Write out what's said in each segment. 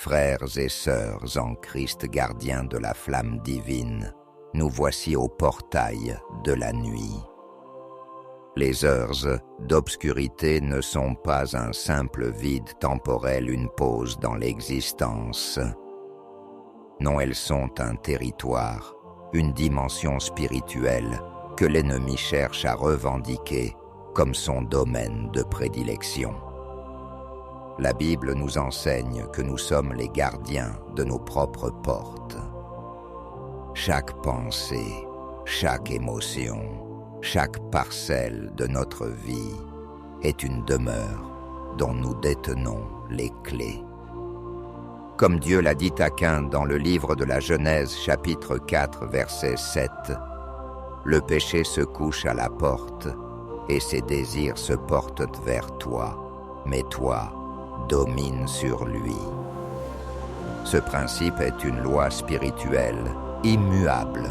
Frères et sœurs en Christ gardiens de la flamme divine, nous voici au portail de la nuit. Les heures d'obscurité ne sont pas un simple vide temporel, une pause dans l'existence. Non, elles sont un territoire, une dimension spirituelle que l'ennemi cherche à revendiquer comme son domaine de prédilection. La Bible nous enseigne que nous sommes les gardiens de nos propres portes. Chaque pensée, chaque émotion, chaque parcelle de notre vie est une demeure dont nous détenons les clés. Comme Dieu l'a dit à Caïn dans le livre de la Genèse, chapitre 4, verset 7, « Le péché se couche à la porte, et ses désirs se portent vers toi, mais toi, domine sur lui. » Ce principe est une loi spirituelle immuable.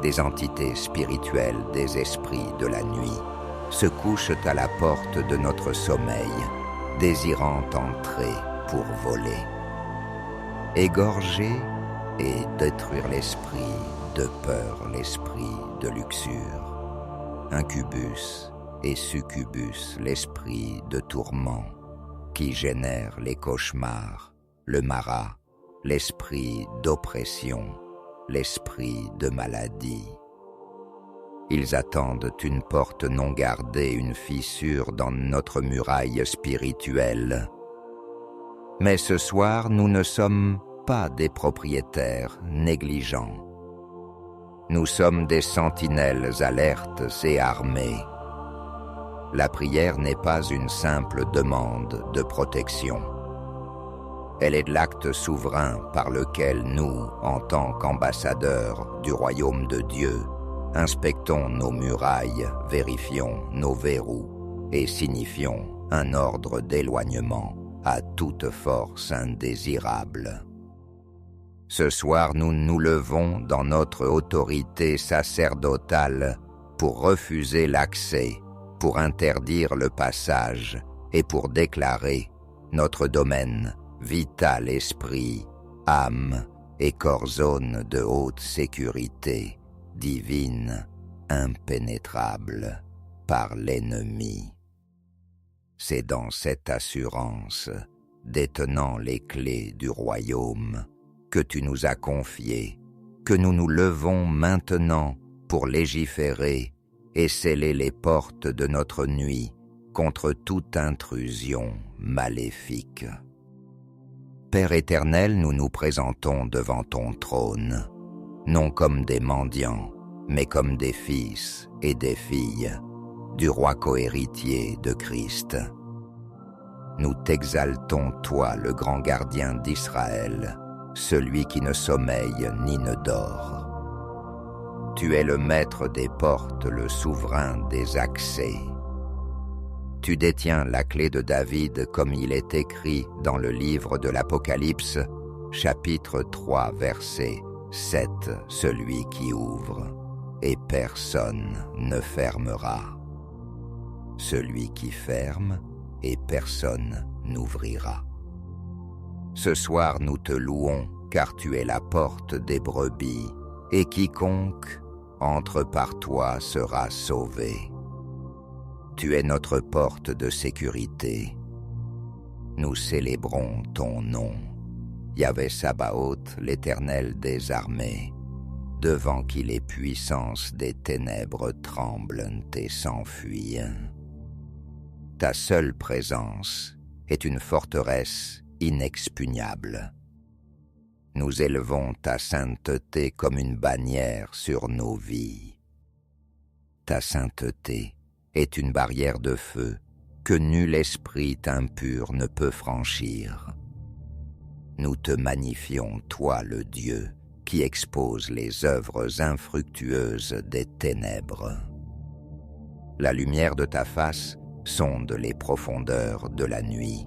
Des entités spirituelles des esprits de la nuit se couchent à la porte de notre sommeil, désirant entrer pour voler, égorger et détruire l'esprit de peur, l'esprit de luxure, incubus et succubus, l'esprit de tourment qui génère les cauchemars, le marat, l'esprit d'oppression, l'esprit de maladie. Ils attendent une porte non gardée, une fissure dans notre muraille spirituelle. Mais ce soir, nous ne sommes pas des propriétaires négligents. Nous sommes des sentinelles alertes et armées. La prière n'est pas une simple demande de protection. Elle est l'acte souverain par lequel nous, en tant qu'ambassadeurs du royaume de Dieu, inspectons nos murailles, vérifions nos verrous et signifions un ordre d'éloignement à toute force indésirable. Ce soir, nous nous levons dans notre autorité sacerdotale pour refuser l'accès, pour interdire le passage et pour déclarer notre domaine vital, esprit, âme et corps zone de haute sécurité, divine, impénétrable par l'ennemi. C'est dans cette assurance, détenant les clés du royaume, que tu nous as confié, que nous nous levons maintenant pour légiférer et sceller les portes de notre nuit contre toute intrusion maléfique. Père éternel, nous nous présentons devant ton trône, non comme des mendiants, mais comme des fils et des filles du roi cohéritier de Christ. Nous t'exaltons, toi, le grand gardien d'Israël, celui qui ne sommeille ni ne dort. Tu es le maître des portes, le souverain des accès. Tu détiens la clé de David comme il est écrit dans le livre de l'Apocalypse, chapitre 3, verset 7, celui qui ouvre, et personne ne fermera. Celui qui ferme, et personne n'ouvrira. Ce soir, nous te louons, car tu es la porte des brebis, et quiconque entre par toi sera sauvé. Tu es notre porte de sécurité. Nous célébrons ton nom, Yahvé Sabaoth, l'Éternel des armées, devant qui les puissances des ténèbres tremblent et s'enfuient. Ta seule présence est une forteresse inexpugnable. Nous élevons ta sainteté comme une bannière sur nos vies. Ta sainteté est une barrière de feu que nul esprit impur ne peut franchir. Nous te magnifions, toi le Dieu, qui expose les œuvres infructueuses des ténèbres. La lumière de ta face sonde les profondeurs de la nuit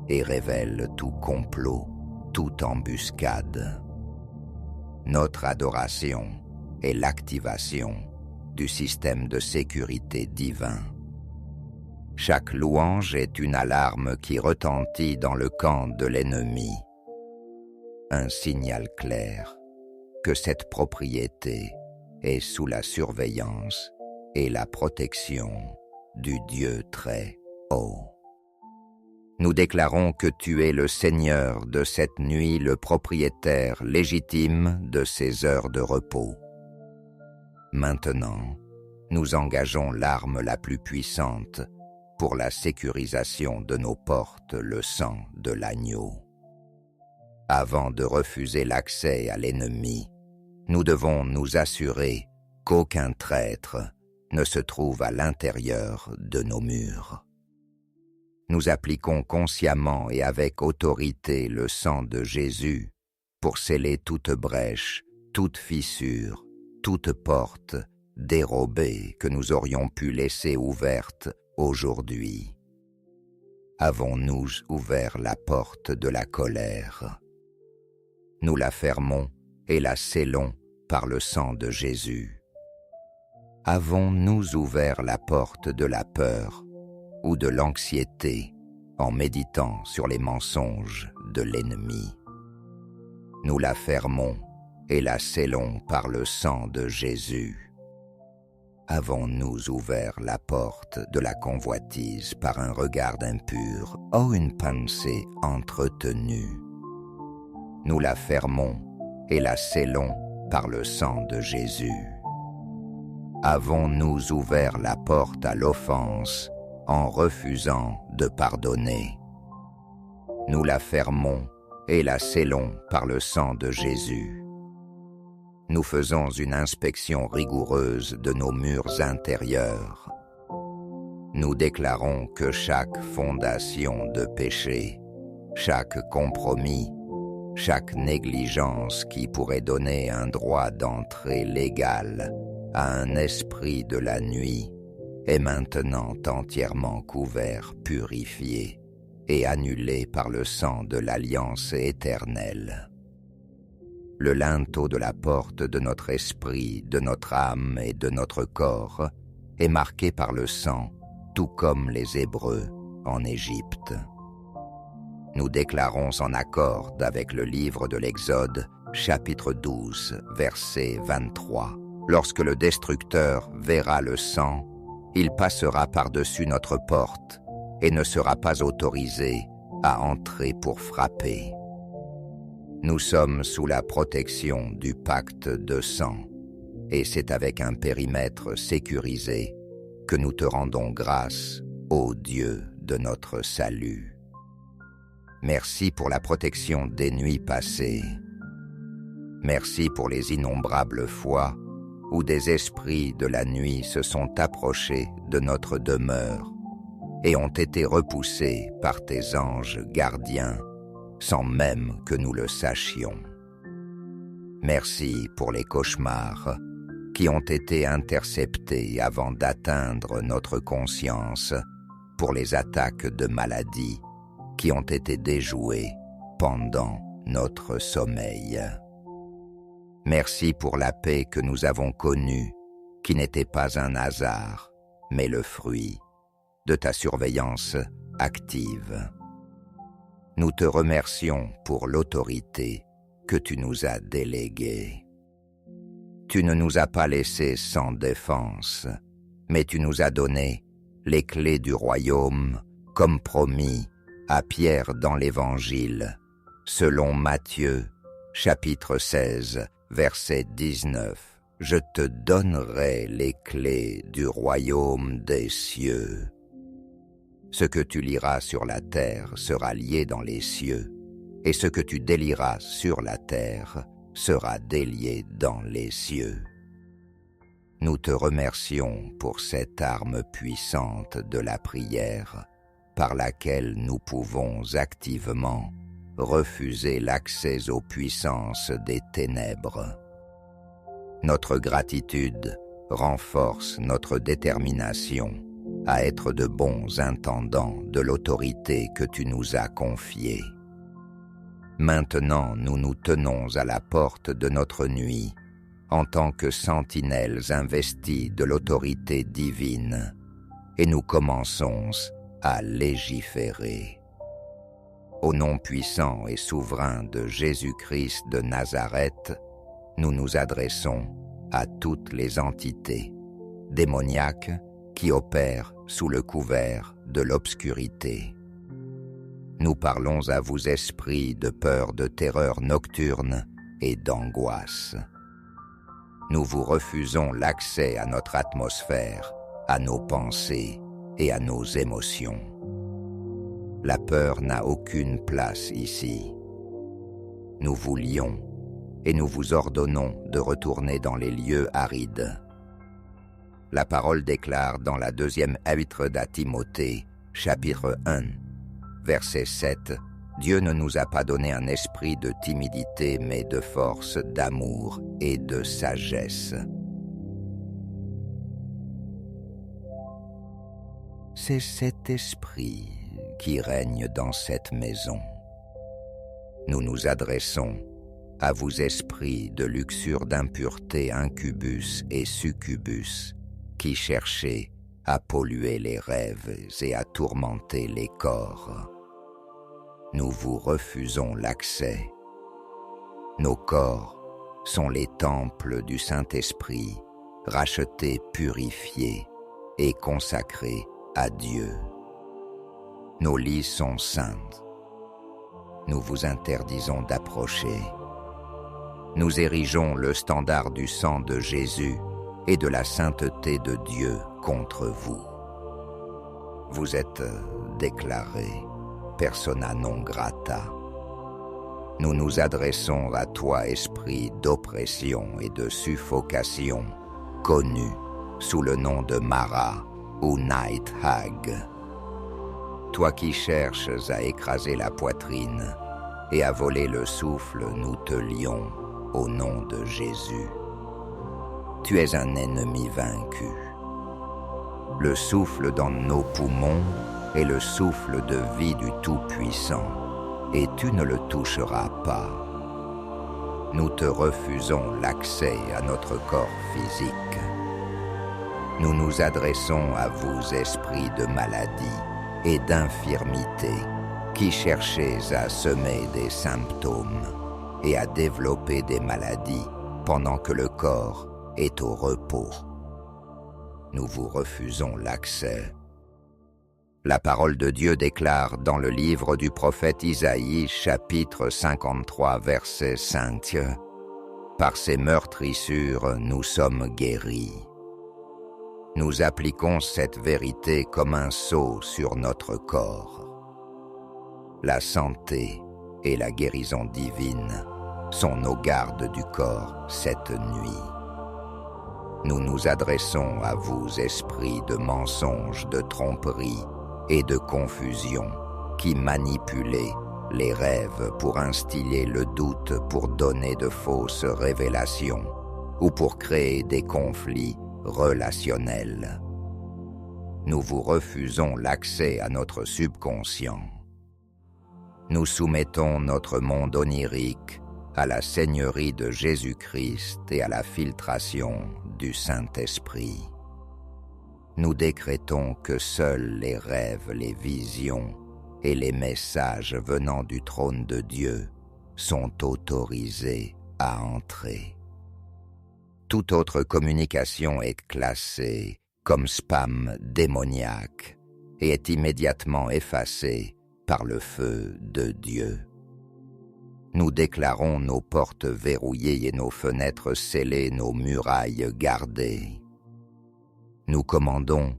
et révèle tout complot, toute embuscade. Notre adoration est l'activation du système de sécurité divin. Chaque louange est une alarme qui retentit dans le camp de l'ennemi. Un signal clair que cette propriété est sous la surveillance et la protection du Dieu très haut. Nous déclarons que tu es le Seigneur de cette nuit, le propriétaire légitime de ces heures de repos. Maintenant, nous engageons l'arme la plus puissante pour la sécurisation de nos portes, le sang de l'agneau. Avant de refuser l'accès à l'ennemi, nous devons nous assurer qu'aucun traître ne se trouve à l'intérieur de nos murs. Nous appliquons consciemment et avec autorité le sang de Jésus pour sceller toute brèche, toute fissure, toute porte dérobée que nous aurions pu laisser ouverte aujourd'hui. Avons-nous ouvert la porte de la colère? Nous la fermons et la scellons par le sang de Jésus. Avons-nous ouvert la porte de la peur ou de l'anxiété en méditant sur les mensonges de l'ennemi? Nous la fermons et la scellons par le sang de Jésus. Avons-nous ouvert la porte de la convoitise par un regard impur ou une pensée entretenue? Nous la fermons et la scellons par le sang de Jésus. Avons-nous ouvert la porte à l'offense en refusant de pardonner? Nous la fermons et la scellons par le sang de Jésus. Nous faisons une inspection rigoureuse de nos murs intérieurs. Nous déclarons que chaque fondation de péché, chaque compromis, chaque négligence qui pourrait donner un droit d'entrée légal à un esprit de la nuit est maintenant entièrement couvert, purifié et annulé par le sang de l'alliance éternelle. Le linteau de la porte de notre esprit, de notre âme et de notre corps est marqué par le sang, tout comme les Hébreux en Égypte. Nous déclarons en accord avec le livre de l'Exode, chapitre 12, verset 23. Lorsque le destructeur verra le sang, il passera par-dessus notre porte et ne sera pas autorisé à entrer pour frapper. Nous sommes sous la protection du pacte de sang, et c'est avec un périmètre sécurisé que nous te rendons grâce, ô Dieu de notre salut. Merci pour la protection des nuits passées. Merci pour les innombrables fois où des esprits de la nuit se sont approchés de notre demeure et ont été repoussés par tes anges gardiens, sans même que nous le sachions. Merci pour les cauchemars qui ont été interceptés avant d'atteindre notre conscience, pour les attaques de maladie qui ont été déjouées pendant notre sommeil. Merci pour la paix que nous avons connue, qui n'était pas un hasard, mais le fruit de ta surveillance active. Nous te remercions pour l'autorité que tu nous as déléguée. Tu ne nous as pas laissés sans défense, mais tu nous as donné les clés du royaume, comme promis à Pierre dans l'Évangile, selon Matthieu, chapitre 16, verset 19. Je te donnerai les clés du royaume des cieux. Ce que tu liras sur la terre sera lié dans les cieux, et ce que tu délieras sur la terre sera délié dans les cieux. Nous te remercions pour cette arme puissante de la prière, par laquelle nous pouvons activement refuser l'accès aux puissances des ténèbres. Notre gratitude renforce notre détermination à être de bons intendants de l'autorité que tu nous as confiée. Maintenant, nous nous tenons à la porte de notre nuit, en tant que sentinelles investies de l'autorité divine, et nous commençons à légiférer. Au nom puissant et souverain de Jésus-Christ de Nazareth, nous nous adressons à toutes les entités démoniaques qui opèrent sous le couvert de l'obscurité. Nous parlons à vous, esprits de peur, de terreur nocturne et d'angoisse. Nous vous refusons l'accès à notre atmosphère, à nos pensées et à nos émotions. La peur n'a aucune place ici. Nous vous lions et nous vous ordonnons de retourner dans les lieux arides. La parole déclare dans la deuxième épître à Timothée, chapitre 1, verset 7, « Dieu ne nous a pas donné un esprit de timidité, mais de force, d'amour et de sagesse. » C'est cet esprit qui règne dans cette maison. Nous nous adressons à vous, esprits de luxure, d'impureté, incubus et succubus, qui cherchez à polluer les rêves et à tourmenter les corps. Nous vous refusons l'accès. Nos corps sont les temples du Saint-Esprit, rachetés, purifiés et consacrés à Dieu. Nos lits sont saints. Nous vous interdisons d'approcher. Nous érigeons le standard du sang de Jésus et de la sainteté de Dieu contre vous. Vous êtes déclarés persona non grata. Nous nous adressons à toi, esprit d'oppression et de suffocation, connu sous le nom de Mara ou Night Hag. Toi qui cherches à écraser la poitrine et à voler le souffle, nous te lions au nom de Jésus. Tu es un ennemi vaincu. Le souffle dans nos poumons est le souffle de vie du Tout-Puissant, et tu ne le toucheras pas. Nous te refusons l'accès à notre corps physique. Nous nous adressons à vous, esprits de maladie et d'infirmité, qui cherchez à semer des symptômes et à développer des maladies pendant que le corps est au repos. Nous vous refusons l'accès. La parole de Dieu déclare dans le livre du prophète Isaïe, chapitre 53, verset 5, « Par ces meurtrissures, nous sommes guéris. » Nous appliquons cette vérité comme un sceau sur notre corps. La santé et la guérison divine sont nos gardes du corps cette nuit. Nous nous adressons à vous, esprits de mensonges, de tromperie et de confusion, qui manipulez les rêves pour instiller le doute, pour donner de fausses révélations ou pour créer des conflits relationnels. Nous vous refusons l'accès à notre subconscient. Nous soumettons notre monde onirique à la seigneurie de Jésus-Christ et à la filtration du Saint-Esprit. Nous décrétons que seuls les rêves, les visions et les messages venant du trône de Dieu sont autorisés à entrer. Toute autre communication est classée comme spam démoniaque et est immédiatement effacée par le feu de Dieu. Nous déclarons nos portes verrouillées et nos fenêtres scellées, nos murailles gardées. Nous commandons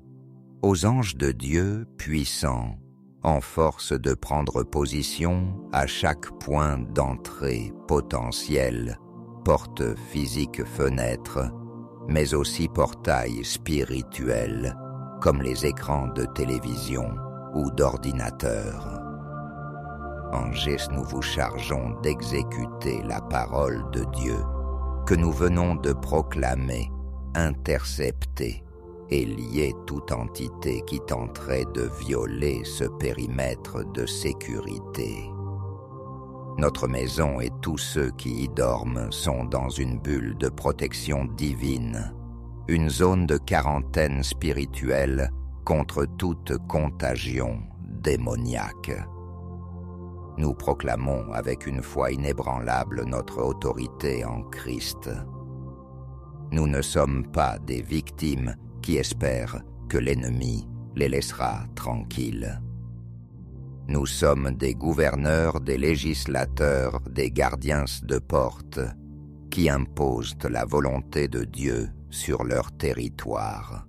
aux anges de Dieu puissants, en force, de prendre position à chaque point d'entrée potentiel, porte physique, fenêtre, mais aussi portail spirituel, comme les écrans de télévision ou d'ordinateur. Anges, nous vous chargeons d'exécuter la parole de Dieu que nous venons de proclamer, intercepter et lier toute entité qui tenterait de violer ce périmètre de sécurité. Notre maison et tous ceux qui y dorment sont dans une bulle de protection divine, une zone de quarantaine spirituelle contre toute contagion démoniaque. Nous proclamons avec une foi inébranlable notre autorité en Christ. Nous ne sommes pas des victimes qui espèrent que l'ennemi les laissera tranquilles. Nous sommes des gouverneurs, des législateurs, des gardiens de porte qui imposent la volonté de Dieu sur leur territoire.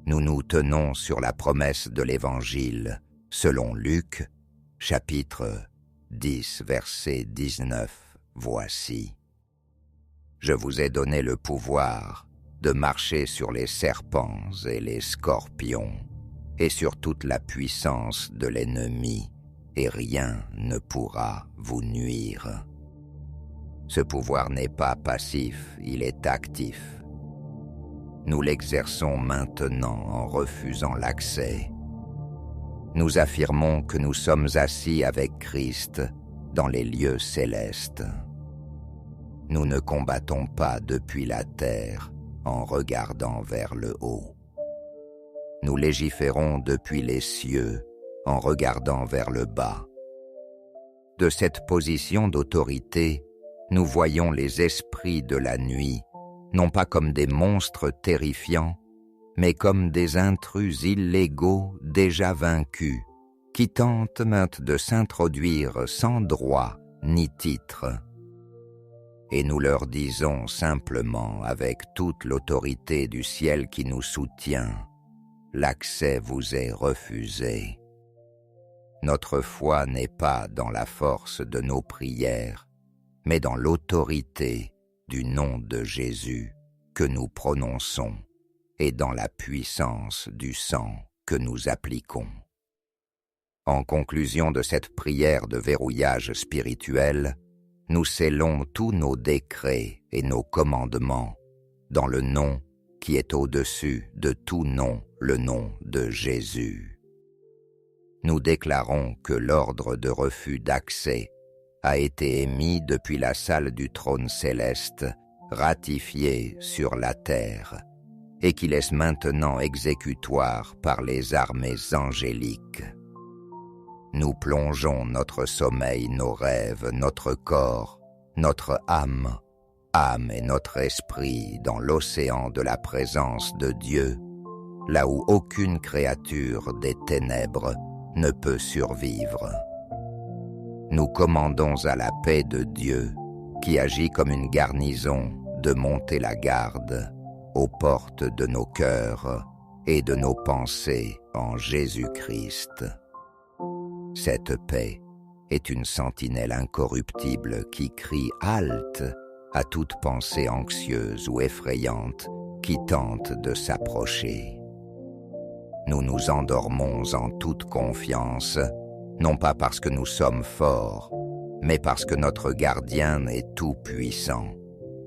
Nous nous tenons sur la promesse de l'Évangile, selon Luc, chapitre 10, verset 19. Voici. Je vous ai donné le pouvoir de marcher sur les serpents et les scorpions, et sur toute la puissance de l'ennemi, et rien ne pourra vous nuire. Ce pouvoir n'est pas passif, il est actif. Nous l'exerçons maintenant en refusant l'accès. Nous affirmons que nous sommes assis avec Christ dans les lieux célestes. Nous ne combattons pas depuis la terre en regardant vers le haut. Nous légiférons depuis les cieux en regardant vers le bas. De cette position d'autorité, nous voyons les esprits de la nuit, non pas comme des monstres terrifiants, mais comme des intrus illégaux déjà vaincus, qui tentent maintes de s'introduire sans droit ni titre. Et nous leur disons simplement, avec toute l'autorité du ciel qui nous soutient, l'accès vous est refusé. Notre foi n'est pas dans la force de nos prières, mais dans l'autorité du nom de Jésus que nous prononçons et dans la puissance du sang que nous appliquons. En conclusion de cette prière de verrouillage spirituel, nous scellons tous nos décrets et nos commandements dans le nom qui est au-dessus de tout nom, le nom de Jésus. Nous déclarons que l'ordre de refus d'accès a été émis depuis la salle du trône céleste, ratifié sur la terre, et qu'il est maintenant exécutoire par les armées angéliques. Nous plongeons notre sommeil, nos rêves, notre corps, notre âme et notre esprit dans l'océan de la présence de Dieu, là où aucune créature des ténèbres ne peut survivre. Nous commandons à la paix de Dieu, qui agit comme une garnison, de monter la garde aux portes de nos cœurs et de nos pensées en Jésus-Christ. Cette paix est une sentinelle incorruptible qui crie halte à toute pensée anxieuse ou effrayante qui tente de s'approcher. Nous nous endormons en toute confiance, non pas parce que nous sommes forts, mais parce que notre gardien est tout-puissant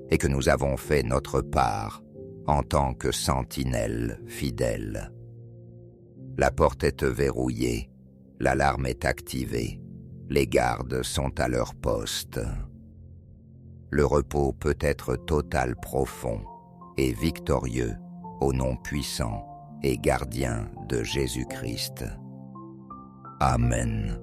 et que nous avons fait notre part en tant que sentinelle fidèle. La porte est verrouillée, l'alarme est activée, les gardes sont à leur poste. Le repos peut être total, profond et victorieux au nom puissant et gardien de Jésus-Christ. Amen.